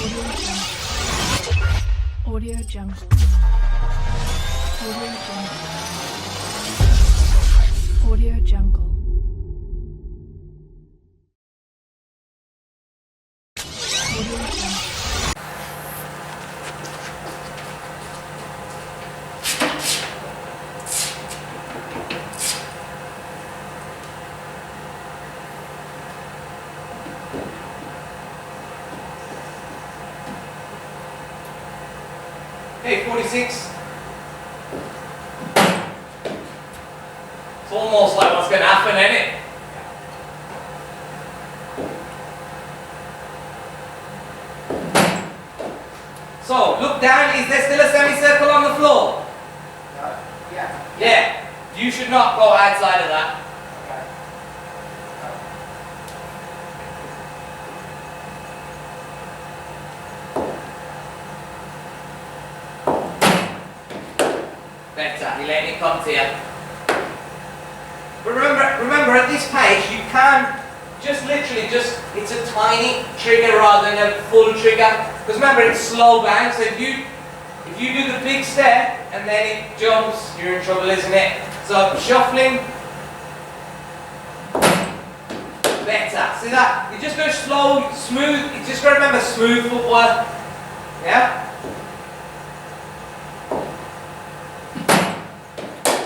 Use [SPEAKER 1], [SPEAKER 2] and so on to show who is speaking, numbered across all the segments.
[SPEAKER 1] Audio Jungle. Audio Jungle. Audio Jungle. Audio Jungle.
[SPEAKER 2] Hey, 46. It's almost like what's going to happen, isn't it? So, look down. Is there still a semicircle on the floor?
[SPEAKER 3] Yeah.
[SPEAKER 2] Yeah. You should not go outside of that. Better. You're letting it come to you. But remember, at this pace, you can it's a tiny trigger rather than a full trigger. Because remember, it's slow bang. So if you do the big step and then it jumps, you're in trouble, isn't it? So shuffling. Better. See that? You just go slow, smooth. You just got to remember smooth footwork. Yeah.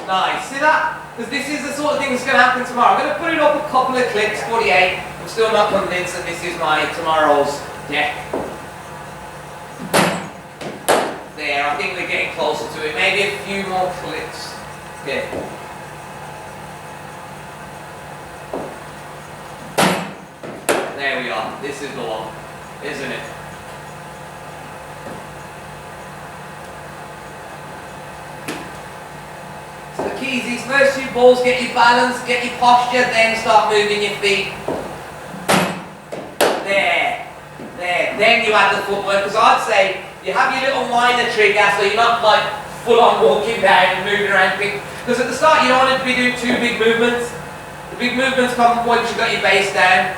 [SPEAKER 2] Nice. See that? Because this is the sort of thing that's going to happen tomorrow. I'm going to put it up a couple of clips, 48. I'm still not convinced that this is my tomorrow's deck. There, I think we're getting closer to it. Maybe a few more clips. Okay. There we are. This is the one, isn't it? The key is these first two balls, get your balance, get your posture, then start moving your feet. There. Then you add the footwork, because I'd say you have your little minor trigger, so you're not like full on walking down and moving around. Because at the start you don't want to be doing two big movements. The big movements come once you've got your base down.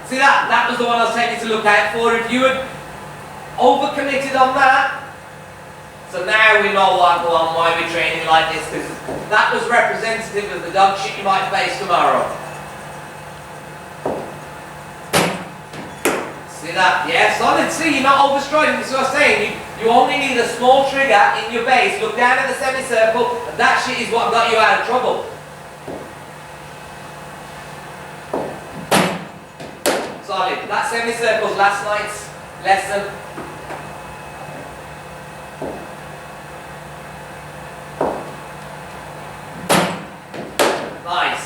[SPEAKER 2] See that? That was the one I was telling you to look out for. If you had overcommitted on that, so now we know why we're training like this, because that was representative of the dog shit you might face tomorrow. See that? Yeah, solid. See, you're not overstriding. This is what I'm saying. You only need a small trigger in your base. Look down at the semicircle, and that shit is what got you out of trouble. Solid. That semicircle's last night's lesson.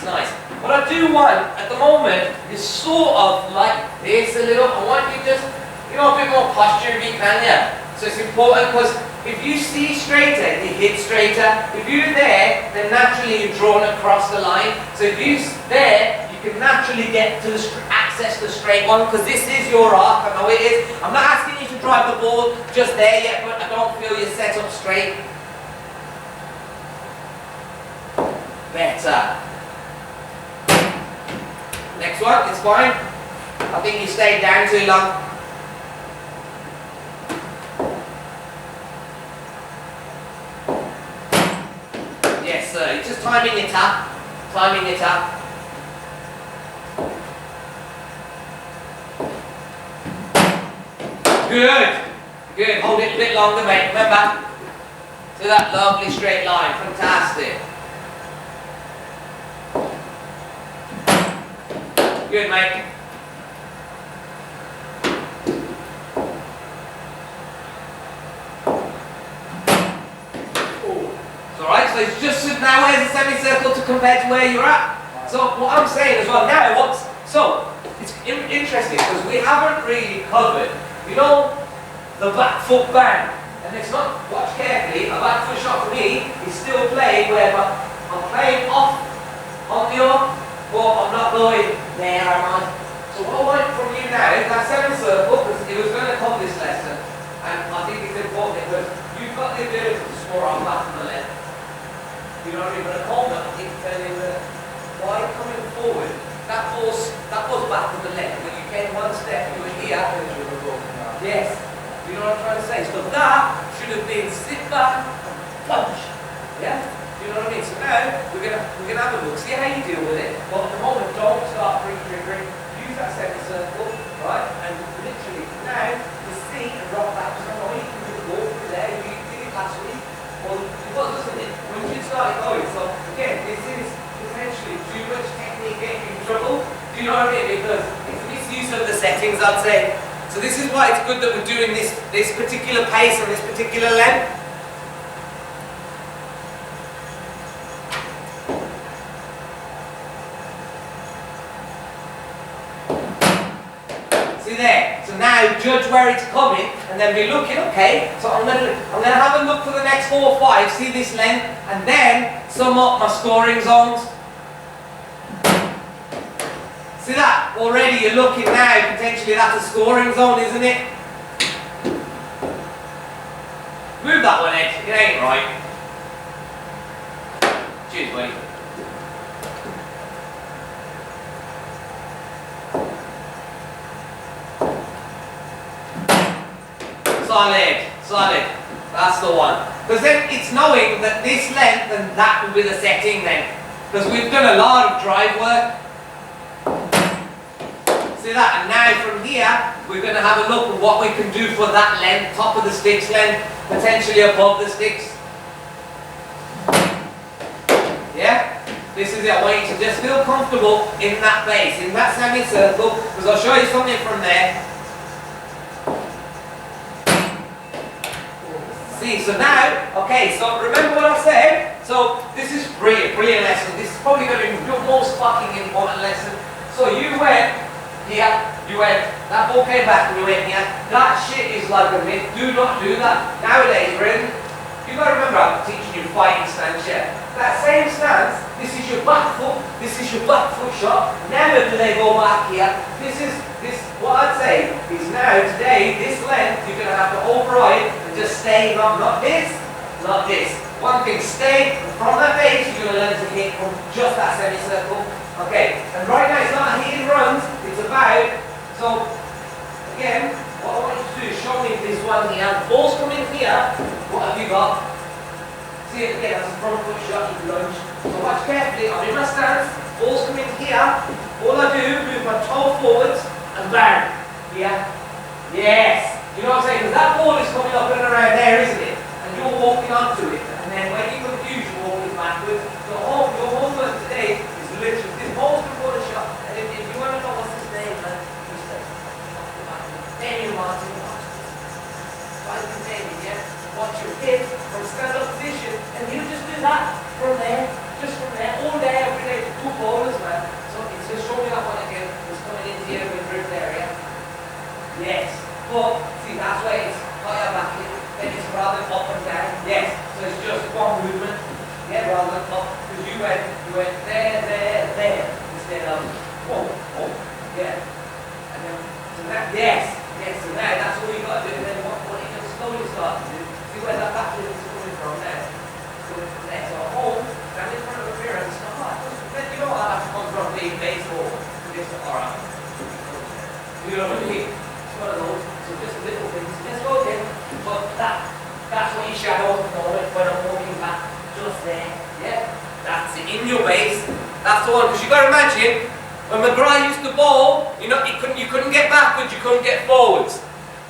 [SPEAKER 2] Nice. What I do want at the moment is sort of like this a little. I want you just, a bit more posture if you can, yeah. So it's important because if you see straighter, you hit straighter. If you're there, then naturally you're drawn across the line. So if you're there, you can naturally get to access the straight one, because this is your arc. I know it is. I'm not asking you to drive the ball just there yet, but I don't feel you're set up straight. Better. Next one, it's fine. I think you stayed down too long. Yes, sir. You're just timing your tap. Good. Hold it a bit longer, mate. Remember? To that lovely straight line. Fantastic. Good, mate. It's alright, so it's just now where's the semicircle to compare to where you're at. So what I'm saying as well now, it's interesting because we haven't really covered, the back foot bang. And it's not, watch carefully, a back foot shot for me is still playing where I'm playing off on the arm. But I'm not going there, am I? So what I want from you now is that semicircle, because it was going to come this lesson, and I think it's important because you've got the ability to score on back from the left. You know what I mean? But a home run, I think telling that why coming forward, that goes back from the left, when you get one step, you here. Yes. You know what I'm trying to say? So that should have been sit back and punch. Yeah? You know what I mean? So now we're gonna have a look, see how you deal with it. But at the moment, don't start pre-triggering. Use that semicircle, right? And literally now the see and drop that. Because I know you can do the ball through there. You did it last week. Well, it was, wasn't it? When you started going. So again, this is potentially too much technique getting you in trouble. Do you know what I mean? Because it's a misuse of the settings, I'd say. So this is why it's good that we're doing this particular pace and this particular length. See there. So now judge where it's coming and then be looking, okay, so I'm gonna have a look for the next 4 or 5, see this length, and then sum up my scoring zones. See that? Already you're looking now, potentially that's a scoring zone, isn't it? Move that one, Ed. It ain't right. Cheers, buddy. Solid, solid. That's the one. Because then it's knowing that this length and that will be the setting then. Because we've done a lot of drive work. See that? And now from here, we're going to have a look at what we can do for that length, top of the sticks length, potentially above the sticks. Yeah? This is it. I want you to just feel comfortable in that base, in that semicircle, because I'll show you something from there. See, so now, okay, so remember what I said? So this is brilliant, brilliant lesson. This is probably going to be your most fucking important lesson. So you went here, you went, that ball came back and you went here. That shit is like a myth. Do not do that. Nowadays, Bryn, you've got to remember I'm teaching you fighting stance here. That same stance, this is your back foot, this is your back foot shot. Never do they go back here. What I'd say is now, today, this length, you're going to have to override and just stay, not this, not this. One thing, stay from that base, you're going to learn to hit from just that semicircle. Okay, and right now it's not hitting runs, it's about, so again, what I want you to do is show me this one here. Ball's coming here, what have you got? See it again, that's a front foot shot, you lunge. So watch carefully, I'm in my stance, ball's coming here, all I do, move my toe forwards, and bang, here, yes. You know what I'm saying? Because that ball is coming up and around there, isn't it? And you're walking onto it, and then when you confuse, you're walking backwards. So your homework today is literally, this ball's before the shot, and if you want to know what's his name, man, just say, Daniel Martin, right in David, yeah? Watch your hip from stand-up position, and you just do that from there, all day, every day, 2 bowlers, man. So it's just show me that one again, it's coming into here with grip area. Yes, but see, that's why it's higher back in, then it's rather up and down. Yes, so it's just one movement, yeah, rather than up, because you went there, instead of, oh, yeah. And then, so that, yes, so now that's all you got to do, and then what you can slowly start to do, see where that back is coming from now. So from there, so at home, stand in front of a mirror and start, then you know how that's come from being baseball to this, alright. You know what I mean? It's one of those, so just little things. Let's go again, but that's what you shadow at the moment when I'm walking back, just there, yeah? That's it, in your base, that's the one, because you've got to imagine, when McGrath used to bowl, you couldn't get backwards, you couldn't get forwards.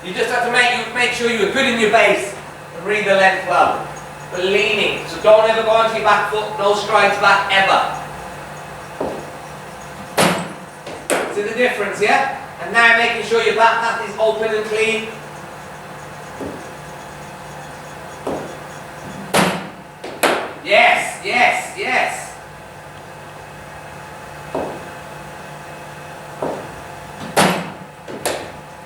[SPEAKER 2] You just had to make sure you were good in your base and read the length well. But leaning, so don't ever go onto your back foot, no strides back ever. See the difference, yeah? And now making sure your back path is open and clean. Yes, yes, yes.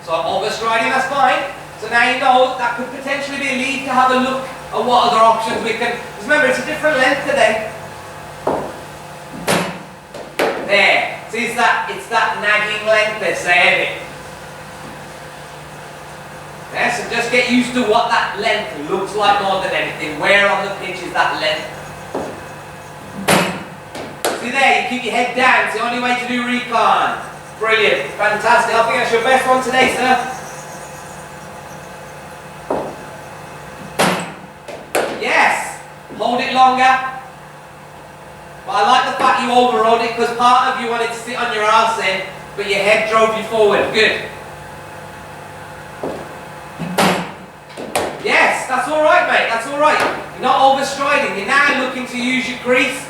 [SPEAKER 2] So overstriding, that's fine. So now you know that could potentially be a lead to have a look at what other options we can. Because remember, it's a different length today. There. See, it's that nagging length they're saying it. Yeah, so just get used to what that length looks like more than anything. Where on the pitch is that length? See there, you keep your head down. It's the only way to do recon. Brilliant. Fantastic. I think that's your best one today, sir. Yes. Hold it longer. But I like the fact you overrode it because part of you wanted to sit on your arse then, but your head drove you forward. Good. Yes, that's all right, mate. That's all right. You're not overstriding. You're now looking to use your crease.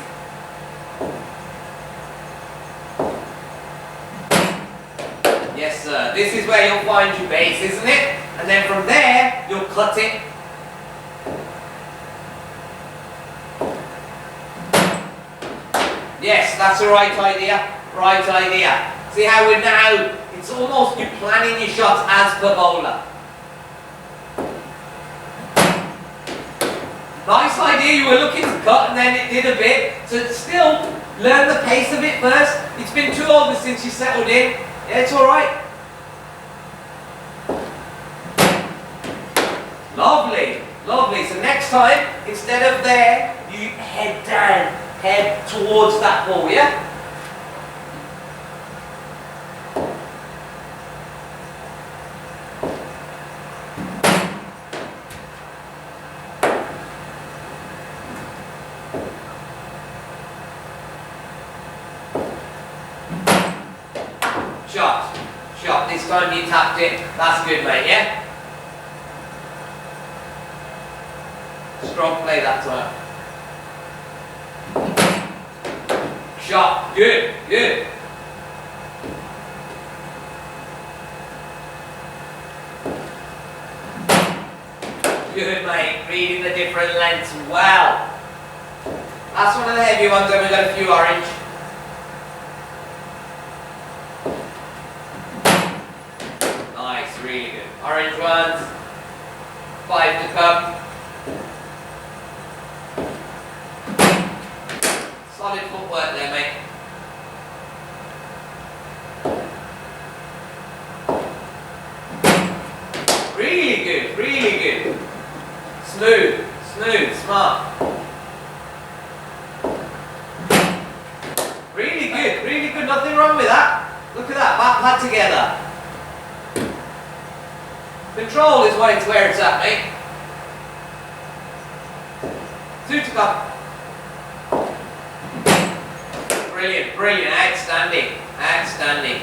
[SPEAKER 2] Yes, sir. This is where you'll find your base, isn't it? And then from there, you'll cut it. Yes, that's the right idea. Right idea. See how we're now, it's almost you planning your shots as per bowler. Nice idea, you were looking to cut and then it did a bit. So still, learn the pace of it first. It's been 2 overs since you settled in. Yeah, it's alright. Lovely, lovely. So next time, instead of there, you head down, head towards that ball, yeah? Shot, shot. This time you tapped it. That's good, mate, yeah? Strong play that time. Shot. Good, good. Good, mate. Reading the different lengths well. That's one of the heavy ones, and we've got a few orange. Nice, really good. Orange ones. 5 to come. Solid footwork there, mate. Really good, really good. Smooth, smooth, smart. Really good, nothing wrong with that. Look at that, back pad together. Control is where it's at, mate. 2 to come. Brilliant, brilliant, outstanding, outstanding.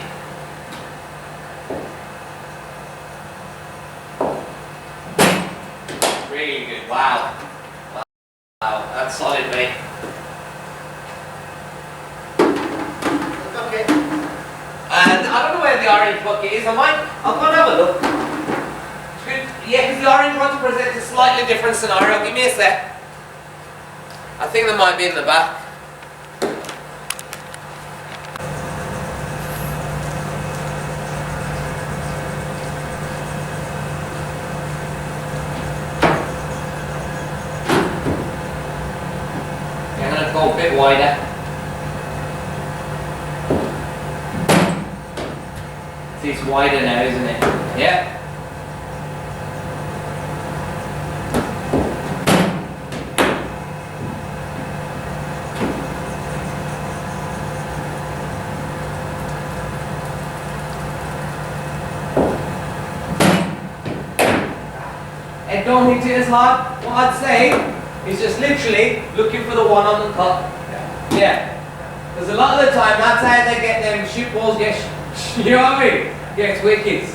[SPEAKER 2] Really good, wow. Wow, that's solid, mate.
[SPEAKER 3] Okay.
[SPEAKER 2] And I don't know where the orange bucket is. I'll go and have a look. Yeah, because the orange one presents a slightly different scenario. Give me a sec. I think they might be in the back. I'm going to go a bit wider. See, it's wider now, isn't it? Yeah. And don't hit it as hard. What I'd say is just literally looking for the one on the cut. Yeah. Because a lot of the time that's how they get them shoot balls get, you know what I mean? Gets wickets.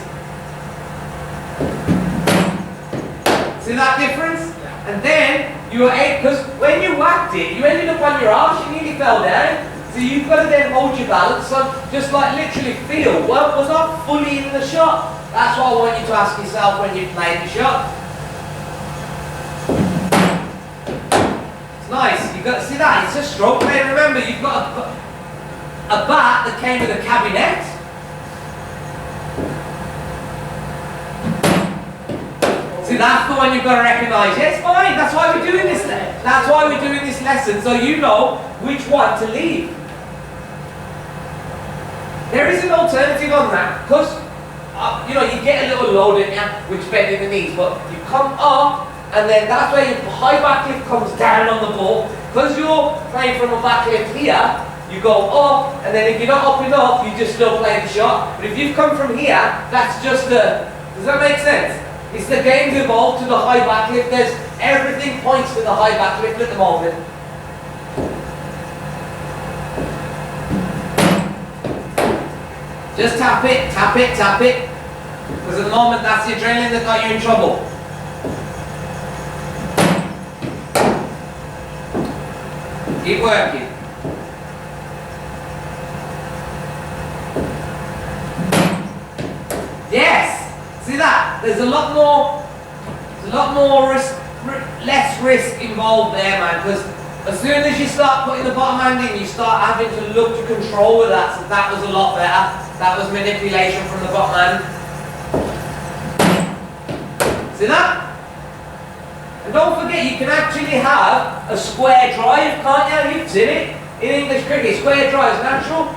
[SPEAKER 2] See that difference? And then you were because when you whacked it, you ended up on your arse, you nearly fell down. So you've got to then hold your balance. So just like literally feel, well, was I fully in the shot? That's what I want you to ask yourself when you play the shot. Nice, you've got to see that, it's a stroke play. Remember, you've got a bat that came with a cabinet. See, that's the one you've got to recognise. Yeah, it's fine, that's why we're doing this. That's why we're doing this lesson, so you know which one to leave. There is an alternative on that, because you know, you get a little load in you, which bending the knees, but you come up, and then that's where your high back lift comes down on the ball. Because you're playing from a back lift here, you go up, and then if you're not up enough, you just still play the shot. But if you've come from here, that's just the, does that make sense? It's the game's evolved to the high backlift. There's, everything points to the high backlift at the moment. Just tap it, tap it, tap it. Because at the moment, that's the adrenaline that got you in trouble. Keep working. Yes! See that? There's a lot more risk, less risk involved there, man. Because as soon as you start putting the bottom hand in, you start having to look to control with that. So that was a lot better. That was manipulation from the bottom hand. See that? And don't forget, you can actually have a square drive, can't you? You've seen it in English cricket. Square drive is natural.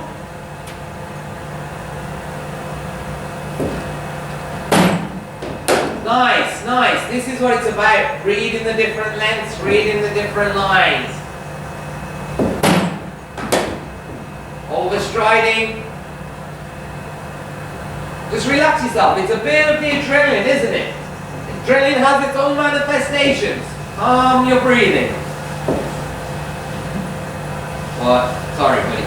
[SPEAKER 2] Nice, nice. This is what it's about. Reading the different lengths, reading the different lines. Overstriding. Just relax yourself. It's a bit of the adrenaline, isn't it? Adrenaline has its own manifestations. Calm your breathing. What? Sorry, buddy.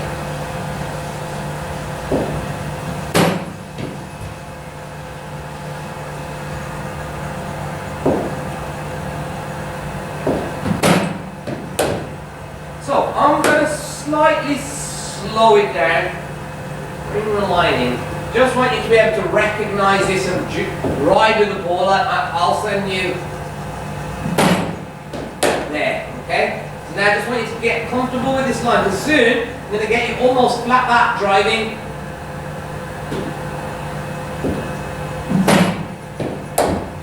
[SPEAKER 2] So, I'm going to slightly slow it down. Bring the line in. Just want you to be able to recognize this and ride with the ball. I'll send you there, okay? So now I just want you to get comfortable with this line, because soon I'm going to get you almost flat back driving.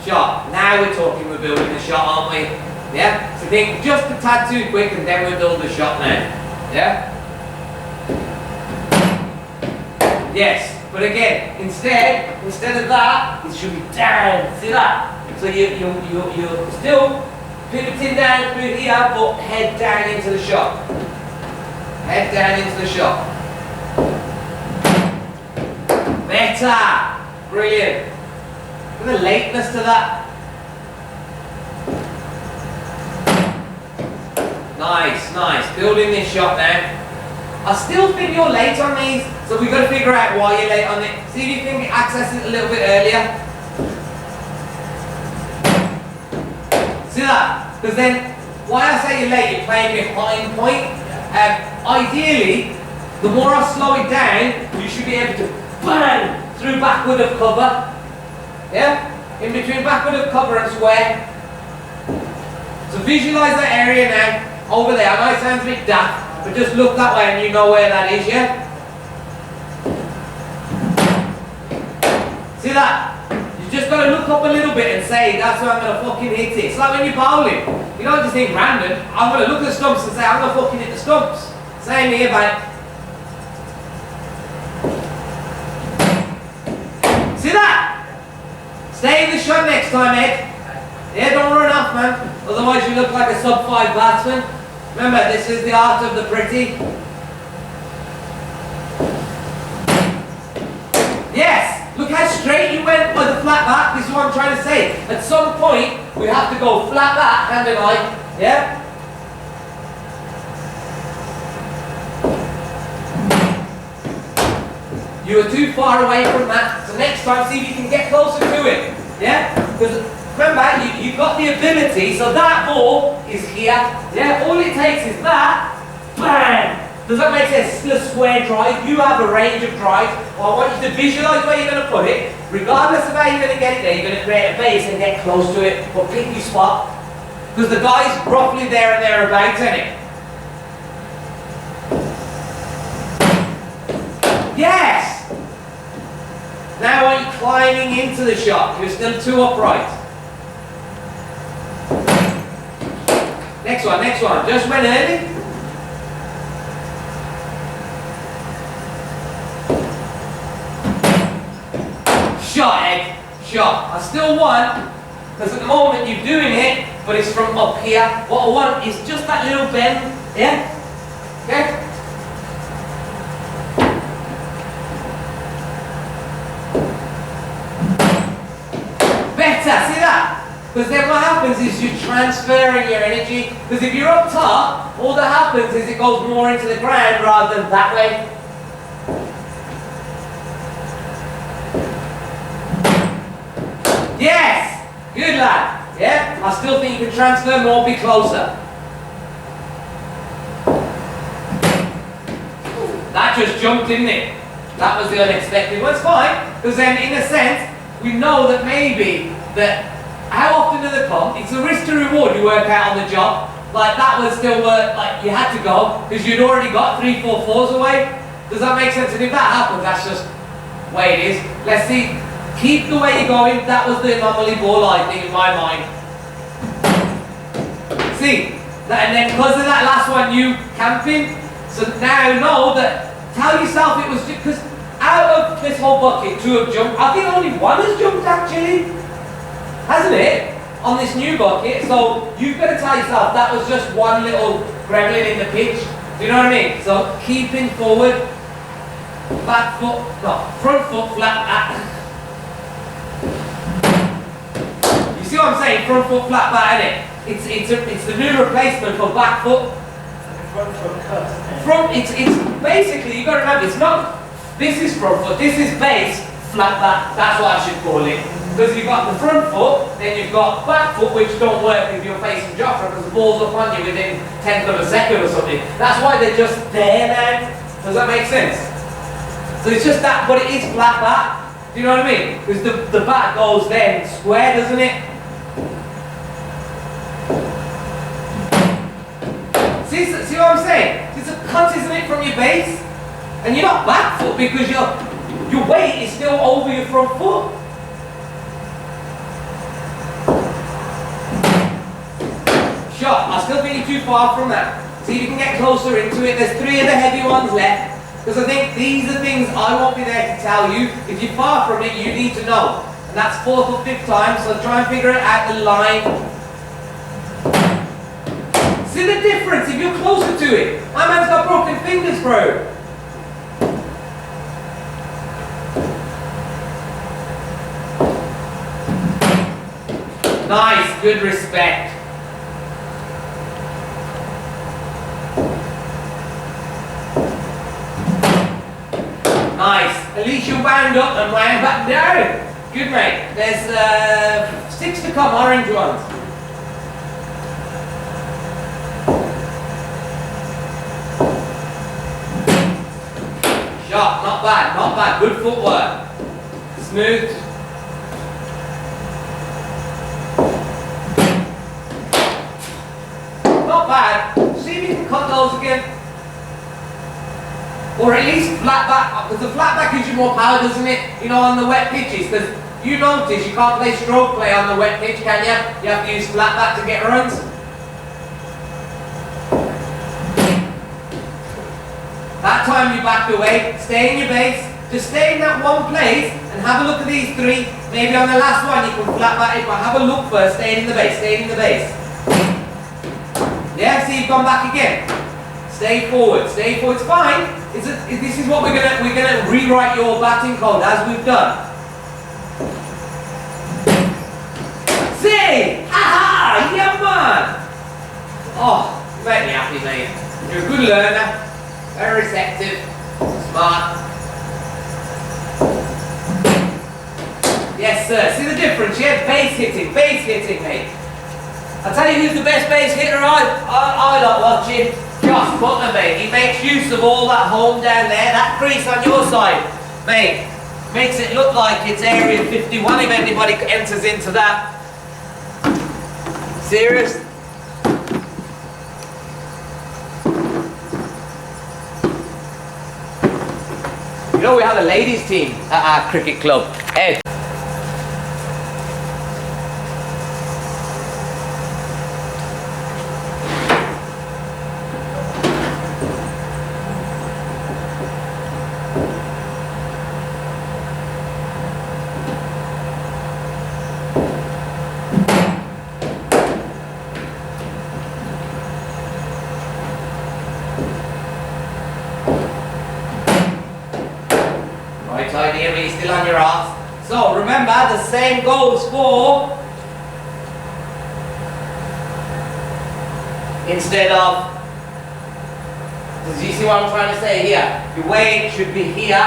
[SPEAKER 2] Shot. Now we're talking, we're building the shot, aren't we? Yeah? So think just a tad too quick and then we'll build the shot now. Yeah? Yes. But again, instead of that, it should be down. See that? So you're still pivoting down through here, but head down into the shot. Head down into the shot. Better. Brilliant. Look at the lateness to that. Nice, nice. Building this shot now. I still think you're late on these, so we've got to figure out why you're late on it. See if you can access it a little bit earlier. See that? Because then, why I say you're late, you're playing behind point. Ideally, the more I slow it down, you should be able to bang through backward of cover. Yeah? In between backward of cover and square. So visualize that area now. Over there. I know it sounds a bit daft, but just look that way and you know where that is, yeah? See that? You just got to look up a little bit and say, that's where I'm going to fucking hit it. It's like when you're bowling. You don't just think random. I'm going to look at the stumps and say, I'm going to fucking hit the stumps. Same here, mate. See that? Stay in the shot next time, Ed. Yeah, don't run off, man. Otherwise you look like a sub-5 batsman. Remember, this is the art of the pretty. Yes! Look how straight you went with the flat back. This is what I'm trying to say. At some point, we have to go flat back, hand and eye. Yeah? You are too far away from that. So next time, see if you can get closer to it. Yeah? Because remember, you've got the ability, so that ball is here. Yeah, all it takes is that. Bang! Does that make sense? It's still a square drive. You have a range of drives. Well, I want you to visualize where you're going to put it. Regardless of how you're going to get it there, you're going to create a base and get close to it. But pick your spot. Because the guy's roughly there and thereabouts, isn't it? Yes! Now are you climbing into the shot? You're still too upright. Next one. Just went early. Shot, Egg. Shot. I still want, because at the moment you're doing it, but it's from up here. What I want is just that little bend. Yeah? Okay? Because then what happens is you're transferring your energy. Because if you're up top, all that happens is it goes more into the ground rather than that way. Yes! Good lad. Yeah? I still think you can transfer more, be closer. That just jumped, didn't it? That was the unexpected. Well, it's fine, because then in a sense, we know that maybe that how often do they come? It's a risk to reward you work out on the job. Like that was still work, like you had to go, because you'd already got 3, 4, 4s away. Does that make sense? And if that happens, that's just the way it is. Let's see. Keep the way you're going. That was the anomaly ball, I think, in my mind. See? And then because of that last one, you camping. So now know that, tell yourself it was just, because out of this whole bucket, 2 have jumped. I think only 1 has jumped actually. Hasn't it? On this new bucket. So you've got to tell yourself that was just 1 little gremlin in the pitch. Do you know what I mean? So keeping forward. Back foot, no, front foot flat. You see what I'm saying? Front foot flat back, isn't it? It's the new replacement for back foot.
[SPEAKER 3] Front foot cut.
[SPEAKER 2] It's basically, you've got to remember, it's not, this is front foot, this is base, flat back. That's what I should call it. Because you've got the front foot, then you've got back foot, which don't work if you're facing Joffre, because the ball's up on you within 10th of a second or something. That's why they're just there now. Does that make sense? So it's just that, but it is flat back. Do you know what I mean? Because the back goes then square, doesn't it? See what I'm saying? It's a cut, isn't it, from your base? And you're not back foot because your weight is still over your front foot. Shot. I still think you're too far from that. See if you can get closer into it. There's 3 of the heavy ones left. Because I think these are things I won't be there to tell you. If you're far from it, you need to know. And that's 4th or 5th time, so try and figure it out the line. See the difference if you're closer to it. My man's got broken fingers, bro. Nice, good respect. Nice. At least you wound up and wound back down. Good, mate. There's 6 to come, orange ones. Shot. Not bad, not bad. Good footwork. Smooth. Not bad. See if you can cut those again. Or at least flat back, because the flat back gives you more power, doesn't it? You know, on the wet pitches, because you notice you can't play stroke play on the wet pitch, can you? You have to use flat back to get runs. That time you backed away, stay in your base, just stay in that one place and have a look at these 3. Maybe on the last one you can flat back it, but have a look first, stay in the base, stay in the base. Yeah, see you've gone back again. Stay forward, it's fine. This is what we're gonna rewrite your batting code as we've done. See! Ha-ha! Yeah, man! Oh, you make me happy, mate. You're a good learner, very receptive, smart. Yes, sir. See the difference? Yeah, base hitting, mate. I'll tell you who's the best base hitter I like watching. Josh Butler, mate. He makes use of all that home down there, that crease on your side, mate. Makes it look like it's Area 51 if anybody enters into that. Serious? You know we have a ladies team at our cricket club. Ed. Right idea, but you're still on your arse. So remember, the same goes for instead of, do you see what I'm trying to say here? Your weight should be here,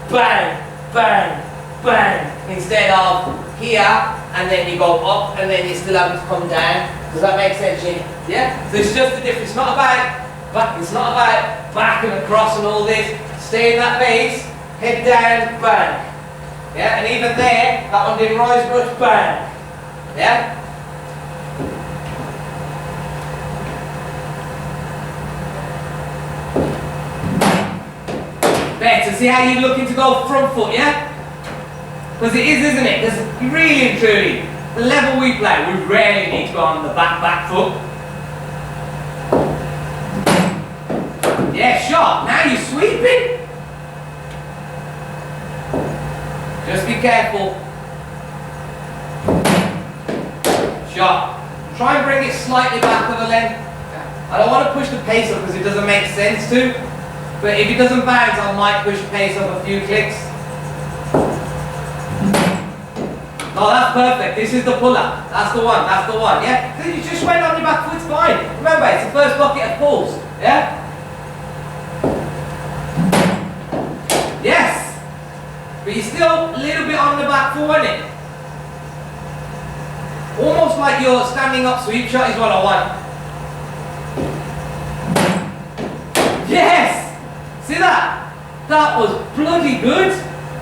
[SPEAKER 2] bang, bang, bang, instead of here, and then you go up, and then you still have to come down. Does that make sense, Jim? Yeah? So it's just the difference. It's not about back and across and all this. Stay in that base, head down, bang. Yeah? And even there, that one didn't rise much, bang. Yeah? Better. See how you're looking to go front foot, yeah? Because it is, isn't it? Because really and truly, the level we play, we rarely need to go on the back foot. Yeah, shot. Now you're sweeping. Just be careful. Shot. Try and bring it slightly back to the length. I don't want to push the pace up because it doesn't make sense to. But if it doesn't bounce, I might push the pace up a few clicks. Oh, that's perfect. This is the puller. That's the one. That's the one. Yeah? So you just went on your back foot, it's fine. Remember, it's the first bucket of pulls. Yeah? Yes! But you're still a little bit on the back foot, isn't it? Almost like your standing up sweep shot is what I want. Yes! See that? That was bloody good.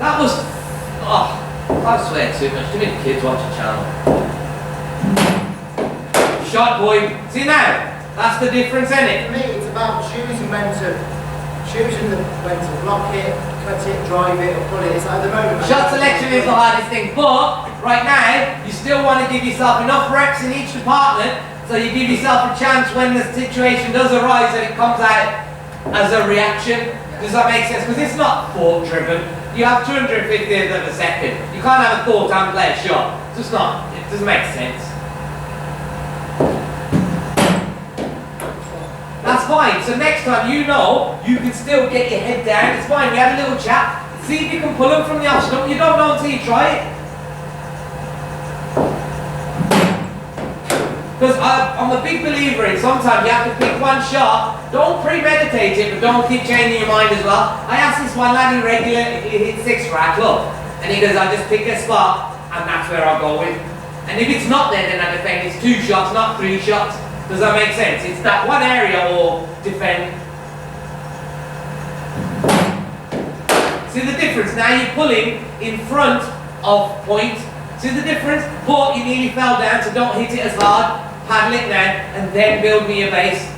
[SPEAKER 2] That was... Oh, I swear too much. Too many kids watch the channel. Shot, boy. See now? That's the difference, isn't it?
[SPEAKER 3] For me, it's about choosing when to block it, cut it, drive it, or pull it. It's like at the moment.
[SPEAKER 2] Shot selection is the hardest thing, but right now you still want to give yourself enough reps in each department so you give yourself a chance when the situation does arise that it comes out as a reaction. Does that make sense? Because it's not thought driven. You have 250th of a second. You can't have a thought and play a shot. It's just not. It doesn't make sense. That's fine. So next time you know you can still get your head down. It's fine. We had a little chat. See if you can pull them from the off stump. You don't know until you try it. Because I'm a big believer in sometimes you have to pick one shot. Don't premeditate it, but don't keep changing your mind as well. I asked this one lad in regular, he hit 6 for our club. And he goes, I just pick a spot and that's where I'll go with. And if it's not there, then I defend. It's 2 shots, not 3 shots. Does that make sense? It's that one area or defend. See the difference? Now you're pulling in front of point. See the difference? But you nearly fell down, so don't hit it as hard. Paddle it now, and then build me a base.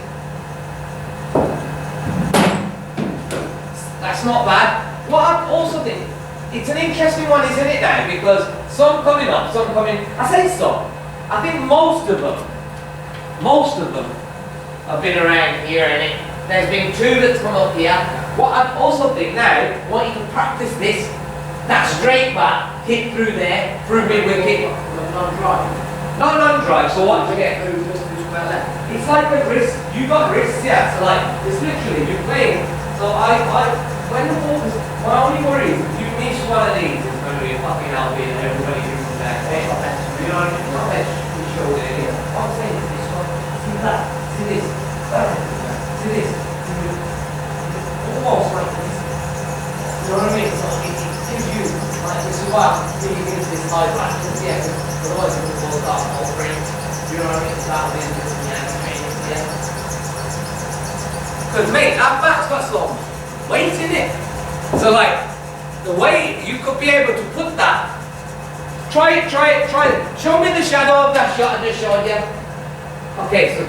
[SPEAKER 2] That's not bad. What I also think, it's an interesting one, isn't it now? Because some coming up, some coming. I say some. I think most of them have been around here, and there's been 2 that's come up here. What I also think now, I want you to practice this. That straight back, hit through there, through mid-wicket. No non-drive, so what do you get? It's like a wrist, you got wrists, yeah, so like, it's literally, you're playing. So when the ball is, my only worry is, if you miss one of these, it's going to be a fucking LB and everybody uses that. You know what I mean? Not that you show it here. What I'm saying is this one, see that, see this, see this, almost like this. You know what I mean? So it gives you, like, this is why I'm thinking into this high back, yeah, otherwise it will fall off all frame. You know what I mean? So that'll be interesting, yeah. Because mate, that back's got some weight in it. So like, the way you could be able to put that, try it. Show me the shadow of that shot I just showed you. Okay, so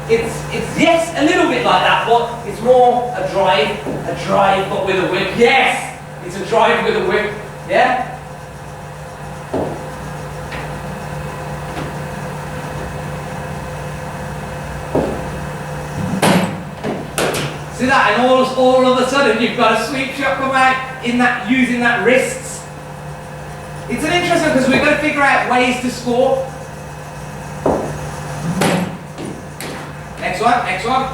[SPEAKER 2] it's yes, a little bit like that, but it's more a drive but with a whip. Yes! It's a drive with a whip. Yeah? See that? And all of a sudden you've got a sweep shot come out in that, using that wrists. It's an interesting because we're going to figure out ways to score. Next one.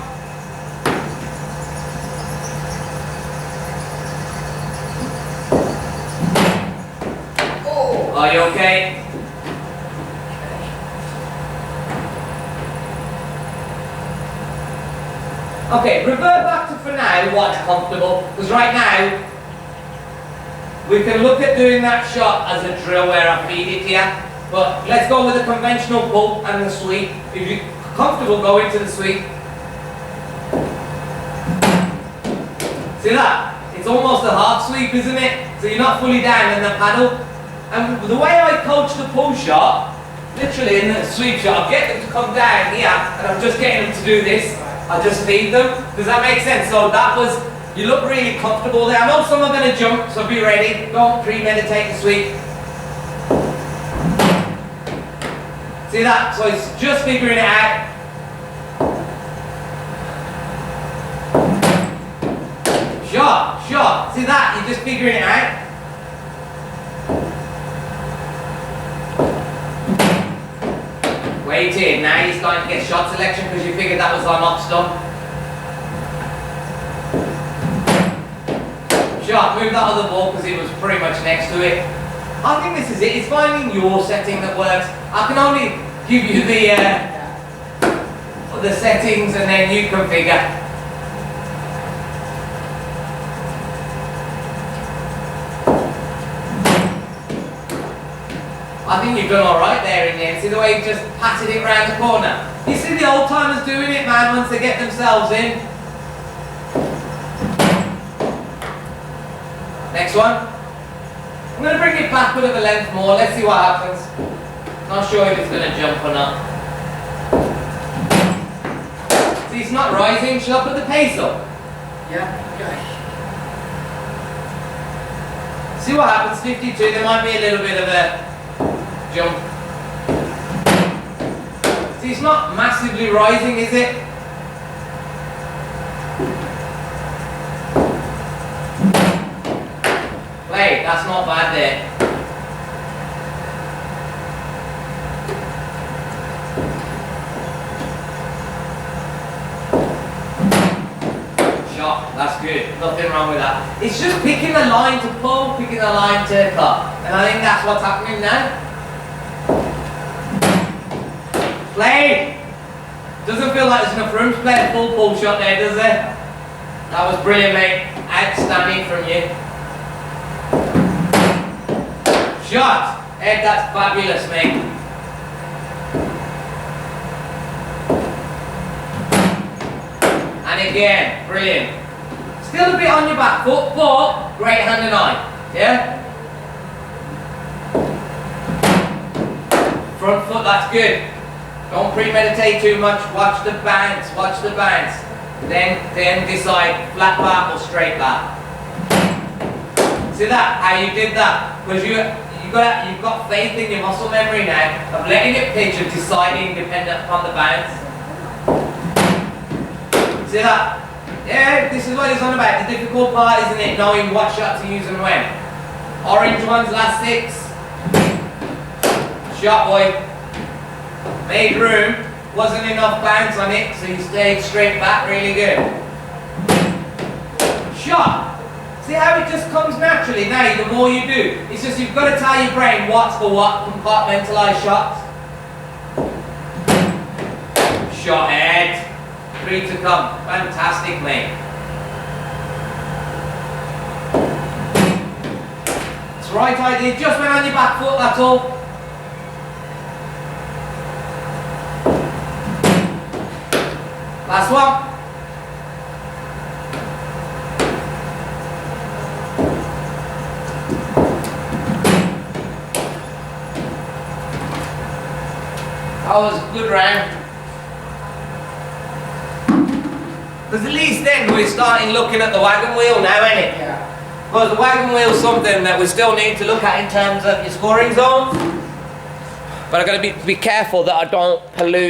[SPEAKER 2] Oh. Are you okay? Okay, revert back to for now what's comfortable, because right now we can look at doing that shot as a drill where I feed it to you, but let's go with the conventional pull and the sweep. If you're comfortable, go into the sweep. See that? It's almost a half sweep, isn't it? So you're not fully down in the paddle. And the way I coach the pull shot, literally in the sweep shot, I'll get them to come down here, and I'm just getting them to do this. I just feed them. Does that make sense? So that was, you look really comfortable there. I know some are going to jump, so be ready. Don't premeditate the sweep. See that? So it's just figuring it out. Shot, shot. See that? You're just figuring it out. Waiting. Now you're starting to get shot selection because you figured that was our knock stun. Shot. Move that other ball because it was pretty much next to it. I think this is it. It's finding your setting that works. I can only give you the settings and then you configure. I think you've done alright there in the end. See the way you just patted it round the corner? You see the old timers doing it, man, once they get themselves in. Next one. I'm going to bring it back with a length more. Let's see what happens. Not sure if it's going to jump or not. See, it's not rising. Shall I put the pace up?
[SPEAKER 3] Yeah, okay.
[SPEAKER 2] See what happens. 52. There might be a little bit of a jump. See, it's not massively rising, is it? Play, that's not bad there. Shot, that's good. Nothing wrong with that. It's just picking the line to pull, picking the line to cut. And I think that's what's happening now. Play! Doesn't feel like there's enough room to play a full pull shot there, does it? That was brilliant, mate. Outstanding from you. Shot! Ed, that's fabulous, mate. And again, brilliant. Still a bit on your back foot, but great hand and eye. Yeah? Front foot, that's good. Don't premeditate too much. Watch the bounce. Watch the bounce. Then decide flat bar or straight bar. See that? How you did that? Because you've got faith in your muscle memory now of letting it pitch and deciding dependent upon the bounce. See that? Yeah, this is what it's on about. The difficult part, isn't it? Knowing what shot to use and when. Orange ones, last 6. Shot, boy. Made room, wasn't enough bounce on it, so you stayed straight back, really good. Shot. See how it just comes naturally now, the more you do. It's just you've got to tell your brain what's for what, compartmentalize shots. Shot head. 3 to come. Fantastic, mate. It's the right idea, just went on your back foot, that's all. Last one. That was a good round. Because at least then we're starting looking at the wagon wheel now, ain't it?
[SPEAKER 3] Yeah.
[SPEAKER 2] Because the wagon wheel is something that we still need to look at in terms of your scoring zones. But I've got to be careful that I don't pollute